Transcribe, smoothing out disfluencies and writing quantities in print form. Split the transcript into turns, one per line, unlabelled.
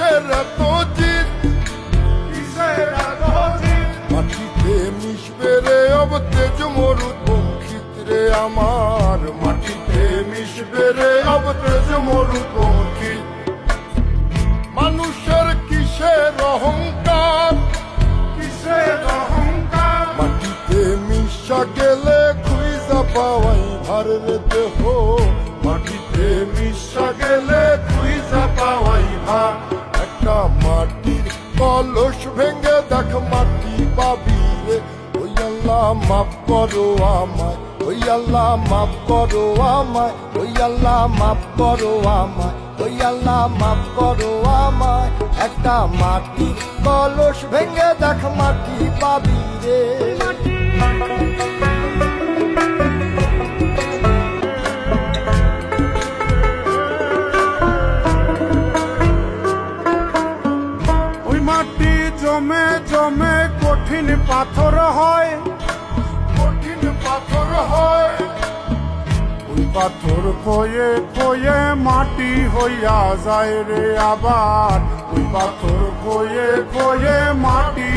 কিসের এত জিদ, কিসের এত জিদ, মাটিতে মিশবে রে অব তেজ মরুদ বঙ্কিত রে আমার, মাটিতে মিশবে রে অব তেজ মরুদ বঙ্কিত। মানুষের কিসের অহংকার, কিসের অহংকার, মাটিতে মিশা গেলে খুঁজা পাওয়াই ভার রে দেহ, মাটিতে মিশা গেলে খুঁজা পাওয়াই ভার। একটা মাটির কলস ভেঙে দেখ মাটি পাবি রে, ওই আল্লাহ মাফ করো আমায়, ওই আল্লাহ মাফ করো আমায়, ওই আল্লাহ মাফ করো আমায়, ওই আল্লাহ মাফ করো আমায়। একটা মাটির কলস ভেঙে দেখ মাটি পাবি রে।
ওই মাটি জমে জমে কঠিন পাথর হয়,
কঠিন পাথর হয়,
ওই পাথর ক্ষয়ে ক্ষয়ে মাটি হইয়া যায় রে আবার, ওই পাথর ক্ষয়ে ক্ষয়ে মাটি